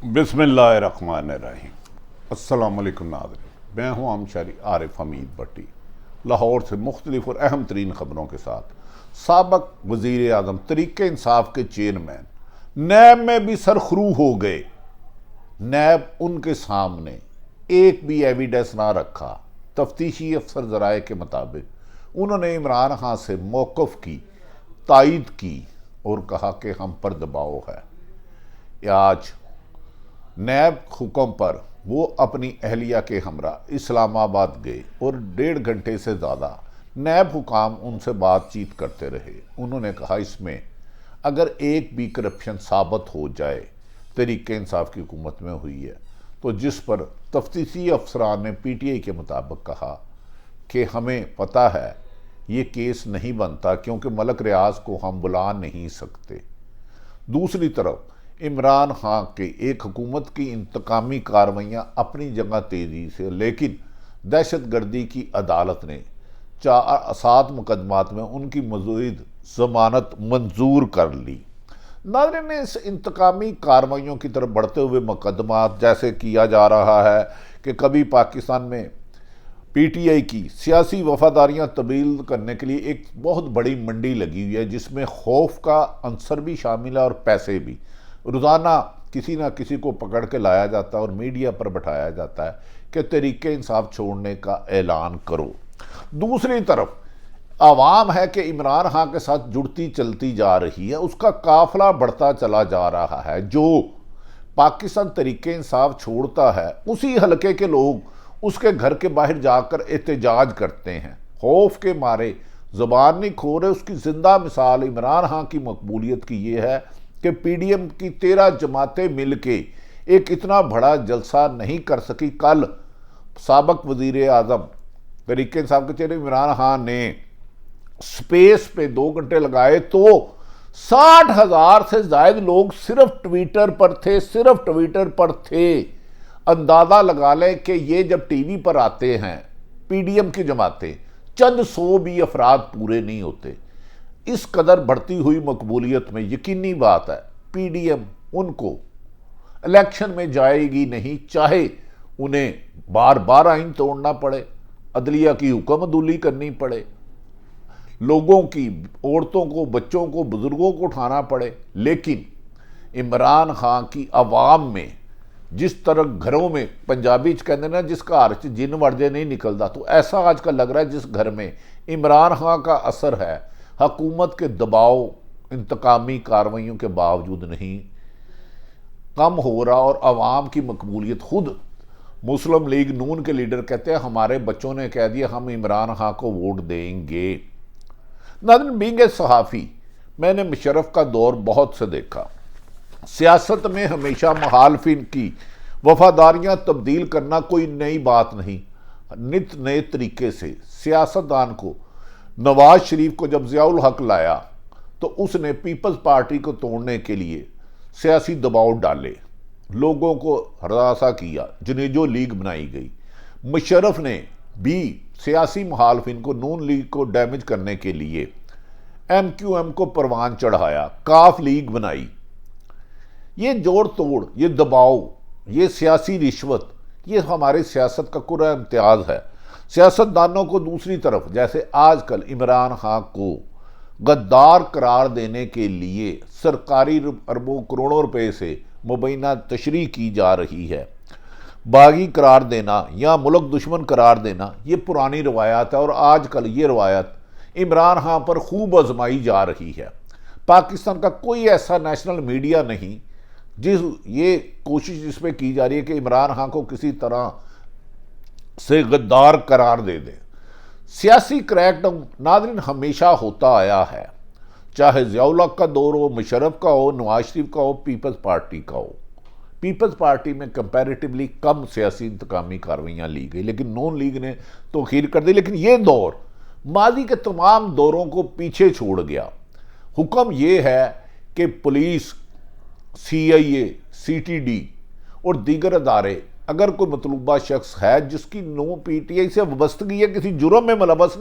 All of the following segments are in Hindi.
बिस्मिल्लाहिर्रहमानिर्रहीम। अस्सलाम वालेकुम नाज़रीन, मैं हूँ आमशारी आरिफ हमीद भट्टी, लाहौर से मुख्तलिफ और अहम तरीन ख़बरों के साथ। साबक वज़ीर आज़म तरीक़े इंसाफ के चेयरमैन नैब में भी सरखरू हो गए। नैब उनके सामने एक भी एविडेंस ना रखा। तफ्तीशी अफसर ज़राए के मुताबिक उन्होंने इमरान खान से मौक़िफ़ की तायद की और कहा कि हम पर दबाव है। आज नैब हुक्म पर वो अपनी अहलिया के हमरा इस्लामाबाद गए और 1.5 घंटे से ज़्यादा नैब हुकाम उनसे बातचीत करते रहे। उन्होंने कहा इसमें अगर एक भी करप्शन साबित हो जाए तरीक़े इंसाफ की हुकूमत में हुई है, तो जिस पर तफ्तीशी अफसरान ने PTI के मुताबिक कहा कि हमें पता है ये केस नहीं बनता क्योंकि मलक रियाज को हम बुला नहीं सकते। दूसरी तरफ इमरान खान के एक हुकूमत की इंतकामी कार्रवाइयाँ अपनी जगह तेज़ी से, लेकिन दहशतगर्दी की अदालत ने 7 मुकदमात में उनकी मज़ीद ज़मानत मंजूर कर ली। नाज़रीन ने इस इंतकामी कार्रवाइयों की तरफ बढ़ते हुए मुकदमात जैसे किया जा रहा है कि कभी पाकिस्तान में PTI की सियासी वफादारियाँ तब्दील करने के लिए एक बहुत बड़ी मंडी लगी हुई है, जिसमें खौफ का अंसर भी शामिल है और पैसे भी। रोज़ाना किसी ना किसी को पकड़ के लाया जाता है और मीडिया पर बैठाया जाता है कि तरीक़े इंसाफ छोड़ने का ऐलान करो। दूसरी तरफ आवाम है कि इमरान खान के साथ जुड़ती चलती जा रही है, उसका काफिला बढ़ता चला जा रहा है। जो पाकिस्तान तरीक़े इंसाफ छोड़ता है उसी हलके के लोग उसके घर के बाहर जाकर एहतजाज करते हैं, खौफ के मारे ज़बान नहीं खो रहे। उसकी ज़िंदा मिसाल इमरान खान की मकबूलियत की ये है कि PDM की 13 जमातें मिलके एक इतना बड़ा जलसा नहीं कर सकी। कल साबक वज़ीर आज़म तरीक़े इंसाफ के चेहरे इमरान खान ने स्पेस पे 2 घंटे लगाए तो 60,000 से ज़ायद लोग सिर्फ ट्विटर पर थे। अंदाज़ा लगा लें कि ये जब TV पर आते हैं PDM की जमातें, चंद 100 भी अफराद पूरे नहीं होते। इस कदर बढ़ती हुई मकबूलियत में यकीनी बात है PDM उनको इलेक्शन में जाएगी नहीं, चाहे उन्हें बार बार आइन तोड़ना पड़े, अदलिया की हुक्मदुली करनी पड़े, लोगों की, औरतों को, बच्चों को, बुजुर्गों को उठाना पड़े। लेकिन इमरान खान की आवाम में जिस तरह घरों में पंजाबी कहते ना जिसका घर च जिन वड़जे नहीं निकलता, तो ऐसा आजकल लग रहा है जिस घर में इमरान खान का असर है हुकूमत के दबाव इंतकामी कार्रवाइयों के बावजूद नहीं कम हो रहा और आवाम की मकबूलियत। खुद मुस्लिम लीग नून के लीडर कहते हैं हमारे बच्चों ने कह दिया हम इमरान खान को वोट देंगे। नाज़रीन, बीइंग ए सहाफ़ी मैंने मुशर्रफ का दौर बहुत से देखा। सियासत में हमेशा मुखालिफिन की वफादारियाँ तब्दील करना कोई नई बात नहीं। नित नए तरीके से सियासतदान को, नवाज शरीफ को जब ज़ियाउल हक लाया तो उसने पीपल्स पार्टी को तोड़ने के लिए सियासी दबाव डाले, लोगों को हरासा किया, जुनेजो लीग बनाई गई। मुशर्रफ ने भी सियासी मुखालिफिन को, नून लीग को डैमेज करने के लिए MQM को परवान चढ़ाया, काफ लीग बनाई। ये जोड़ तोड़, ये दबाव, ये सियासी रिश्वत, ये हमारे सियासत का कुर्रा इम्तियाज़ है। सियासतदानों को दूसरी तरफ जैसे आजकल इमरान खान को गद्दार करार देने के लिए सरकारी अरबों करोड़ों रुपए से मुबैना तशरीह की जा रही है। बागी करार देना या मुल्क दुश्मन करार देना ये पुरानी रवायात है और आजकल ये रवायत इमरान खान पर खूब आजमाई जा रही है। पाकिस्तान का कोई ऐसा नेशनल मीडिया नहीं जिस ये कोशिश इस पर की जा रही है कि इमरान खान को किसी तरह से गद्दार करार दे दे। सियासी क्रैकडाउन नाज़रीन हमेशा होता आया है, चाहे ज़ियाउल हक का दौर हो, मुशर्रफ का हो, नवाज शरीफ का हो, पीपल्स पार्टी का हो। पीपल्स पार्टी में कंपैरेटिवली कम सियासी इंतकामी कार्रवाइयाँ ली गई, लेकिन नून लीग ने तो खीर कर दी। लेकिन ये दौर माजी के तमाम दौरों को पीछे छोड़ गया। हुक्म ये है कि पुलिस, CIA, CTD और दीगर अदारे अगर कोई मतलूबा शख्स है जिसकी PTI से वाबस्तगी है, किसी जुर्म में मुलव्वस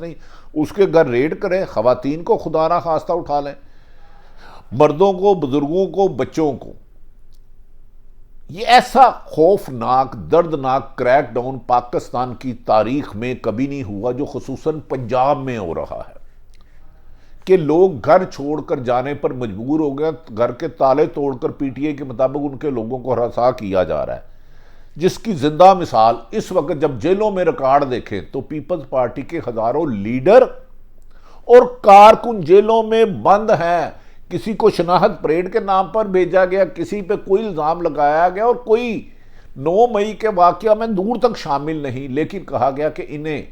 नहीं, उसके घर रेड करें, ख़वातीन को खुदा ना खास्ता उठा लें, मर्दों को, बुजुर्गों को, बच्चों को। ये ऐसा खौफनाक दर्दनाक क्रैकडाउन पाकिस्तान की तारीख में कभी नहीं हुआ जो खुसूसन पंजाब में हो रहा है कि लोग घर छोड़कर जाने पर मजबूर हो गए, घर के ताले तोड़कर पीटीआई के मुताबिक उनके लोगों को हरासा किया जा रहा है, जिसकी जिंदा मिसाल इस वक्त जब जेलों में रिकॉर्ड देखें तो पीपल्स पार्टी के हजारों लीडर और कारकुन जेलों में बंद हैं। किसी को शनाख्त परेड के नाम पर भेजा गया, किसी पे कोई इल्जाम लगाया गया और कोई 9 मई के वाकया में दूर तक शामिल नहीं, लेकिन कहा गया कि इन्हें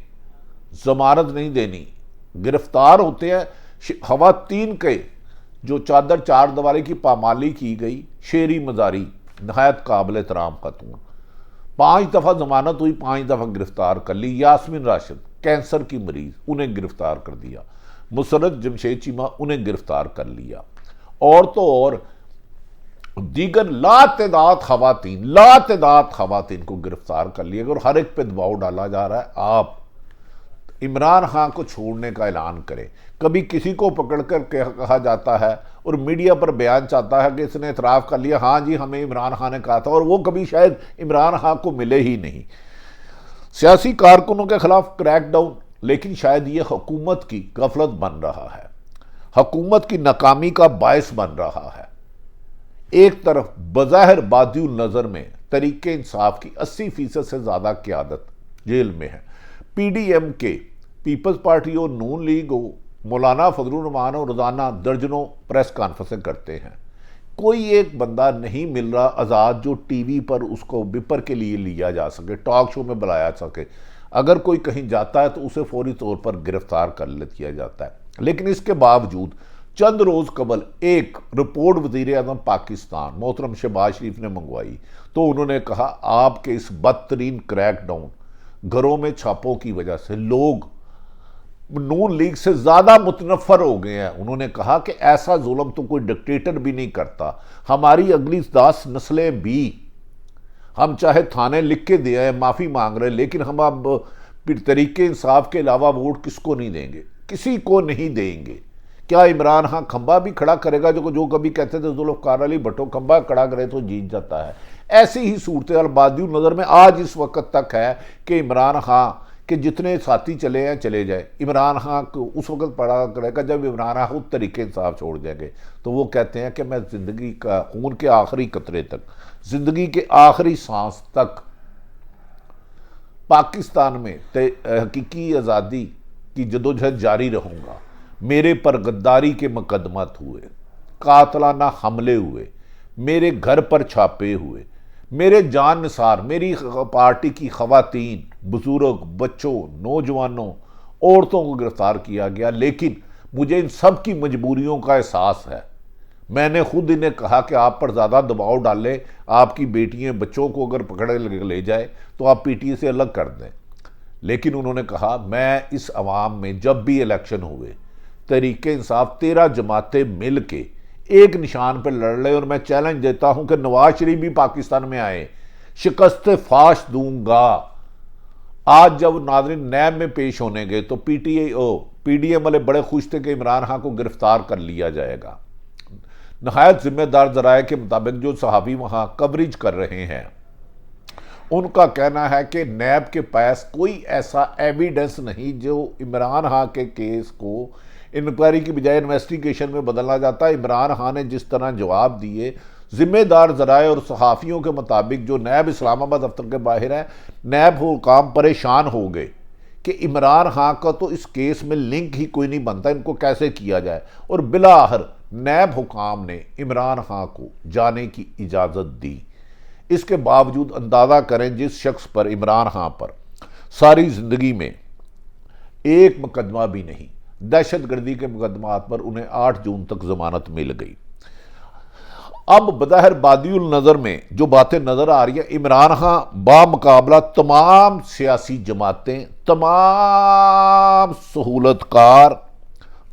जमानत नहीं देनी, गिरफ्तार होते हैं। खवातीन के जो चादर चार दीवारी की पामाली की गई, शेरी मजारी, नहायत काबिल एहतराम खातून, 5 दफा जमानत हुई, 5 दफा गिरफ्तार कर ली। यास्मीन राशिद कैंसर की मरीज, उन्हें गिरफ्तार कर दिया। मुसरत जमशेद चीमा, उन्हें गिरफ्तार कर लिया। और तो और दीगर लातेदाद खवातीन को गिरफ्तार कर लिया और हर एक पे दबाव डाला जा रहा है आप इमरान खान को छोड़ने का ऐलान करें। कभी किसी को पकड़कर कहा जाता है और मीडिया पर बयान चाहता है कि इसने इतराफ़ कर लिया, हाँ जी हमें इमरान खान ने कहा था, और वो कभी शायद इमरान खान को मिले ही नहीं। सियासी कारकुनों के खिलाफ क्रैकडाउन, लेकिन शायद ये हुकूमत की गफलत बन रहा है, हुकूमत की नाकामी का बायस बन रहा है। एक तरफ बज़ाहिर बादिउल नज़र में तरीके इंसाफ की 80% से ज़्यादा क़यादत जेल में है। पीडीएम के पीपल्स पार्टी हो, नून लीग हो, मौलाना फजलुर रहमान हो, रोज़ाना दर्जनों प्रेस कॉन्फ्रेंसें करते हैं। कोई एक बंदा नहीं मिल रहा आज़ाद जो टीवी पर उसको बिपर के लिए लिया जा सके, टॉक शो में बुलाया सके। अगर कोई कहीं जाता है तो उसे फौरी तौर पर गिरफ्तार कर लिया जाता है। लेकिन इसके बावजूद चंद रोज़ कबल एक रिपोर्ट वज़ीर आज़म पाकिस्तान मोहतरम शहबाज शरीफ ने मंगवाई, तो उन्होंने कहा आपके इस बदतरीन क्रैकडाउन, घरों में छापों की वजह से लोग नून लीग से ज़्यादा मुतनफ़र हो गए हैं। उन्होंने कहा कि ऐसा जुल्म तो कोई डिक्टेटर भी नहीं करता, हमारी अगली 10 नस्लें भी, हम चाहे थाने लिख के दे आए, माफ़ी मांग रहे हैं, लेकिन हम अब तरीके इंसाफ के अलावा वोट किसको नहीं देंगे, किसी को नहीं देंगे। क्या इमरान खान खंबा भी खड़ा करेगा? जो कभी कहते थे जुल्फ़िकार अली भुट्टो खंबा खड़ा करे तो जीत जाता है। ऐसी ही सूरत बादिउल नज़र में आज इस वक्त तक है कि इमरान खान के जितने साथी चले हैं चले जाए, इमरान खान को उस वक्त पड़ा करेगा जब इमरान खान खुद तरीके इंसाफ छोड़ जाएंगे। तो वो कहते हैं कि मैं ज़िंदगी का खून के आखिरी कतरे तक, ज़िंदगी के आखिरी सांस तक पाकिस्तान में हकीकी आज़ादी की जदोजहद जारी रहूँगा। मेरे पर गद्दारी के मुकदमत हुए, कातलाना हमले हुए, मेरे घर पर छापे हुए, मेरे जान निसार मेरी पार्टी की खवातीन, बुजुर्ग, बच्चों, नौजवानों, औरतों को गिरफ्तार किया गया। लेकिन मुझे इन सब की मजबूरियों का एहसास है। मैंने खुद इन्हें कहा कि आप पर ज़्यादा दबाव डालें, आपकी बेटियां बच्चों को अगर पकड़े ले जाए तो आप पीटीए से अलग कर दें। लेकिन उन्होंने कहा मैं इस अवाम में जब भी इलेक्शन हुए तरीके इंसाफ 13 जमातें मिल के एक निशान पर लड़ रहे, और मैं चैलेंज देता हूं कि नवाज शरीफ भी पाकिस्तान में आए, शिकस्त फाश दूंगा। आज जब नाज़रीन नैब में पेश होने गए तो पीडीएम वाले बड़े खुश थे कि इमरान खान को गिरफ्तार कर लिया जाएगा। नहायत जिम्मेदार जराये के मुताबिक जो सहाफ़ी वहां कवरेज कर रहे हैं, उनका कहना है कि नैब के पास कोई ऐसा एविडेंस नहीं जो इमरान खान के केस को इंक्वायरी की बजाय इन्वेस्टिगेशन में बदलना जाता है। इमरान खान ने जिस तरह जवाब दिए, जिम्मेदार जराये और सहाफ़ियों के मुताबिक जो नैब इस्लामाबाद दफ्तर के बाहर है, नैब हुकाम परेशान हो गए कि इमरान खान का तो इस केस में लिंक ही कोई नहीं बनता, इनको कैसे किया जाए। और बिलाखिर नैब हुकाम ने इमरान खान को जाने की इजाज़त दी। इसके बावजूद अंदाज़ा करें जिस शख्स पर, इमरान खान पर, सारी ज़िंदगी में एक मुकदमा भी नहीं, दहशत गर्दी के मुकदमात पर उन्हें 8 जून तक जमानत मिल गई। अब बज़ाहिर बादिउल नज़र में जो बातें नज़र आ रही है, इमरान खान बामुकाबला तमाम सियासी जमातें, तमाम सहूलतकार,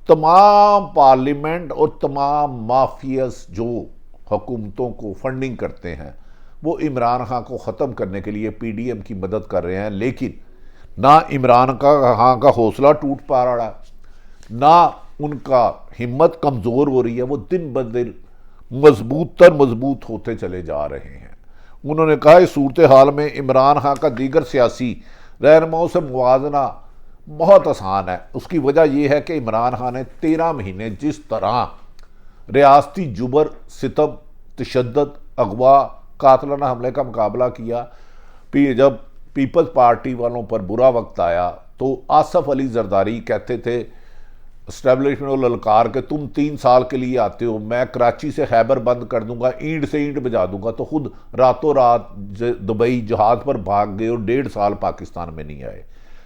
तमाम पार्लियामेंट और तमाम माफियास जो हुकूमतों को फंडिंग करते हैं, वो इमरान खान को ख़त्म करने के लिए पीडीएम की मदद कर रहे हैं। लेकिन ना इमरान खान का हौसला टूट पा रहा है, ना उनका हिम्मत कमज़ोर हो रही है, वो दिन ब दिन मजबूत होते चले जा रहे हैं। उन्होंने कहा इस सूरत हाल में इमरान खान का दीगर सियासी रहनुमाओं से मुवाजना बहुत आसान है। उसकी वजह यह है कि इमरान खान ने 13 महीने जिस तरह रियासती जुबर, सितम, तशद्दुद, अगवा, कातलाना हमले का मुकाबला किया, जब पीपल्स पार्टी वालों पर बुरा वक्त आया तो आसफ अली जरदारी कहते थे इस्टेब्लिशमेंट और ललकार के तुम 3 साल के लिए आते हो, मैं कराची से खैबर बंद कर दूंगा, ईंट से ईंट बजा दूंगा, तो खुद रातों रात दुबई जहाज पर भाग गए और 1.5 साल पाकिस्तान में नहीं आए।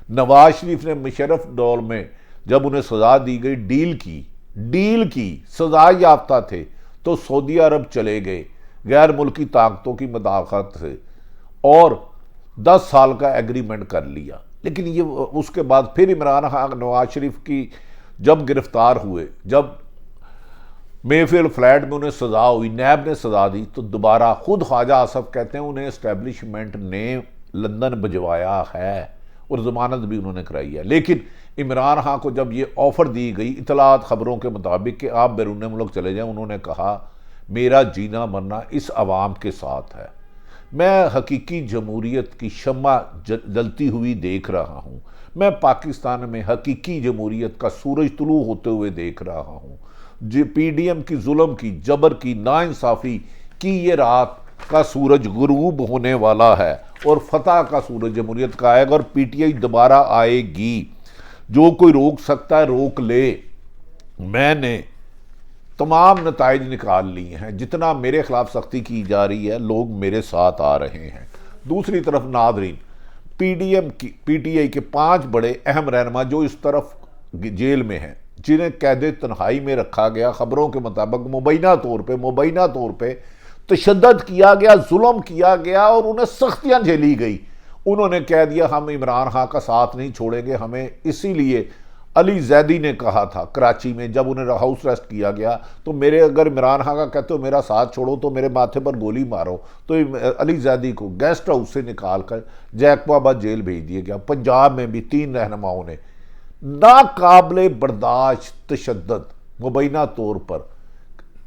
नवाज शरीफ ने मुशर्रफ दौर में जब उन्हें सजा दी गई, डील की सजा याफ्ता थे तो सऊदी अरब चले गए गैर मुल्की ताकतों की मदाखलत से और 10 साल का एग्रीमेंट कर लिया। लेकिन ये उसके बाद फिर इमरान खान नवाज शरीफ की जब गिरफ्तार हुए, जब मेफील्ड फ्लैट में उन्हें सजा हुई, नैब ने सजा दी, तो दोबारा खुद ख्वाजा आसफ कहते हैं उन्हें इस्टेब्लिशमेंट ने लंदन भिजवाया है और जमानत भी उन्होंने कराई है। लेकिन इमरान खान को जब ये ऑफर दी गई इतलात खबरों के मुताबिक कि आप बैरून मुल्क चले जाएं, उन्होंने कहा मेरा जीना मरना इस अवाम के साथ है, मैं हकीकी जमहूरियत की शम्मा जलती हुई देख रहा हूँ, मैं पाकिस्तान में हकीकी जमहूरियत का सूरज तुलू होते हुए देख रहा हूँ। PDM की जुल्म की, जबर की, नाइंसाफ़ी की ये रात का सूरज गुरूब होने वाला है और फतह का सूरज जमहूरियत का आएगा और PTI दोबारा आएगी। जो कोई रोक सकता है रोक ले। मैंने तमाम नताइज निकाल लिए हैं, जितना मेरे खिलाफ सख्ती की जा रही है लोग मेरे साथ आ रहे हैं। दूसरी तरफ नादरीन, PTI के 5 बड़े अहम रहनुमा जो इस तरफ जेल में हैं, जिन्हें कैद तन्हाई में रखा गया, खबरों के मुताबिक मुबैना तौर पे तशद्दुद किया गया, जुल्म किया गया और उन्हें सख्तियां झेली गई। उन्होंने कह दिया हम इमरान खान का साथ नहीं छोड़ेंगे, हमें इसीलिए अली जैदी ने कहा था कराची में जब उन्हें हाउस अरेस्ट किया गया, तो मेरे अगर इमरान खान का कहते हो मेरा साथ छोड़ो तो मेरे माथे पर गोली मारो, तो अली जैदी को गेस्ट हाउस से निकाल कर जैकबाबाद जेल भेज दिया गया। पंजाब में भी 3 रहनुमाओं ने नाकाबिले बर्दाश्त तशद्दुद मुबैना तौर पर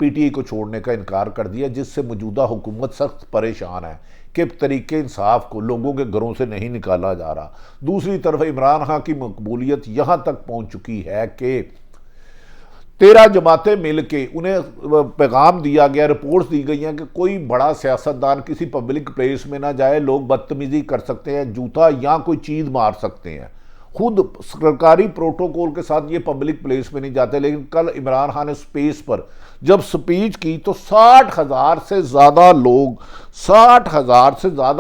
PTI को छोड़ने का इनकार कर दिया, जिससे मौजूदा हुकूमत सख्त परेशान है कि तरीके इंसाफ को लोगों के घरों से नहीं निकाला जा रहा। दूसरी तरफ इमरान खान की मकबूलियत यहां तक पहुंच चुकी है कि 13 जमातें मिलके उन्हें पैगाम दिया गया, रिपोर्ट्स दी गई हैं कि कोई बड़ा सियासतदान किसी पब्लिक प्लेस में ना जाए, लोग बदतमीजी कर सकते हैं, जूता या कोई चीज मार सकते हैं। खुद सरकारी प्रोटोकॉल के साथ ये पब्लिक प्लेस में नहीं जाते। लेकिन कल इमरान खान ने स्पेस पर जब स्पीच की तो 60,000 से ज़्यादा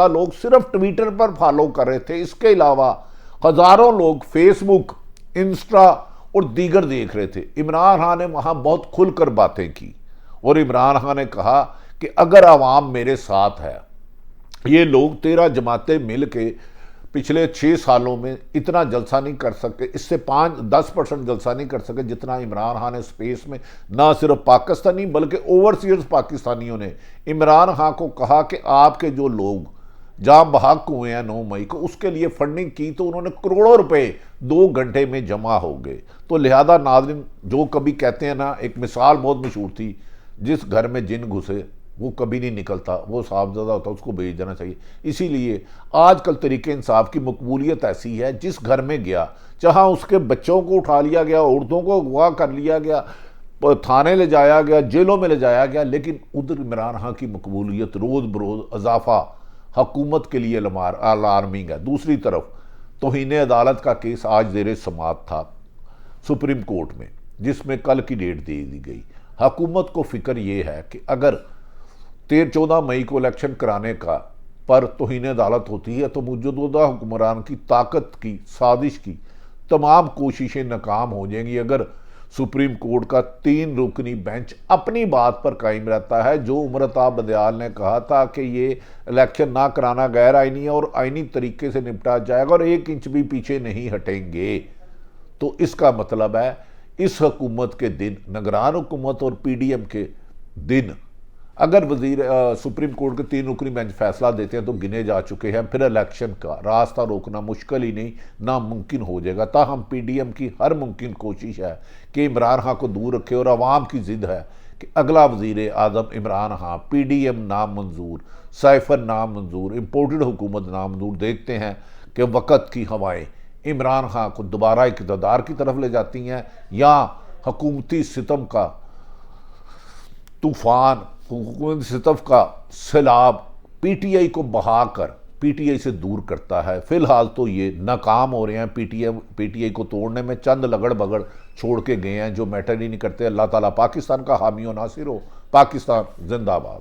लोग सिर्फ ट्विटर पर फॉलो कर रहे थे। इसके अलावा हज़ारों लोग फेसबुक, इंस्टा और दीगर देख रहे थे। इमरान खान ने वहाँ बहुत खुलकर बातें की और इमरान खान ने कहा कि अगर आवाम मेरे साथ है, ये लोग 13 जमातें मिल के पिछले 6 सालों में इतना जलसा नहीं कर सके, इससे 5-10% जलसा नहीं कर सके जितना इमरान खान ने स्पेस में ना सिर्फ पाकिस्तानी बल्कि ओवरसीज पाकिस्तानियों ने इमरान खान को कहा कि आपके जो लोग जहां बहक हुए हैं 9 मई को, उसके लिए फंडिंग की तो उन्होंने करोड़ों रुपए 2 घंटे में जमा हो गए। तो लिहाजा नाज़रीन, जो कभी कहते हैं ना, एक मिसाल बहुत मशहूर थी, जिस घर में जिन घुसे वो कभी नहीं निकलता, वो साहबजादा होता, उसको भेज देना चाहिए। इसीलिए आजकल तरीके इंसाफ की मकबूलियत ऐसी है, जिस घर में गया जहां उसके बच्चों को उठा लिया गया, औरतों को अगवा कर लिया गया, थाने ले जाया गया, जेलों में ले जाया गया, लेकिन उधर इमरान खान की मकबूलियत रोज़ बरोज़ इजाफा हुकूमत के लिए अलार्मिंग है। दूसरी तरफ तौहीन अदालत का केस आज ज़ेर समाअत था सुप्रीम कोर्ट में, जिसमें कल की डेट दे दी गई। हुकूमत को फिक्र ये है कि अगर 13-14 मई को इलेक्शन कराने का पर तौहीन अदालत होती है तो मौजूदा हुक्मरान की ताकत की साजिश की तमाम कोशिशें नाकाम हो जाएंगी। अगर सुप्रीम कोर्ट का 3 रुकनी बेंच अपनी बात पर कायम रहता है, जो उमरताब बदयाल ने कहा था कि ये इलेक्शन ना कराना गैर आइनी है और आइनी तरीके से निपटा जाएगा और 1 इंच भी पीछे नहीं हटेंगे, तो इसका मतलब है इस हुकूमत के दिन, निगरान हुकूमत और PDM के दिन, अगर सुप्रीम कोर्ट के 3 रुकनी बेंच फैसला देते हैं तो गिने जा चुके हैं। फिर इलेक्शन का रास्ता रोकना मुश्किल ही नहीं, नामुमकिन हो जाएगा। ताहम PDM की हर मुमकिन कोशिश है कि इमरान खान को दूर रखे और आवाम की जिद है कि अगला वज़ीर आज़म इमरान खान, PDM नामंजूर, साइफर नामंजूर, इम्पोर्टेड हुकूमत नामंजूर। देखते हैं कि वक़्त की हवाएं इमरान खान को दोबारा इक़्तिदार की तरफ ले जाती हैं या हुकूमती सितम का तूफ़ान, हुकूमती सितम का सैलाब PTI को बहाकर PTI से दूर करता है। फिलहाल तो ये नाकाम हो रहे हैं। PTI को तोड़ने में चंद लगड़ बगड़ छोड़ के गए हैं जो मैटर ही नहीं करते। अल्लाह ताला पाकिस्तान का हामी और नासिर हो। पाकिस्तान जिंदाबाद।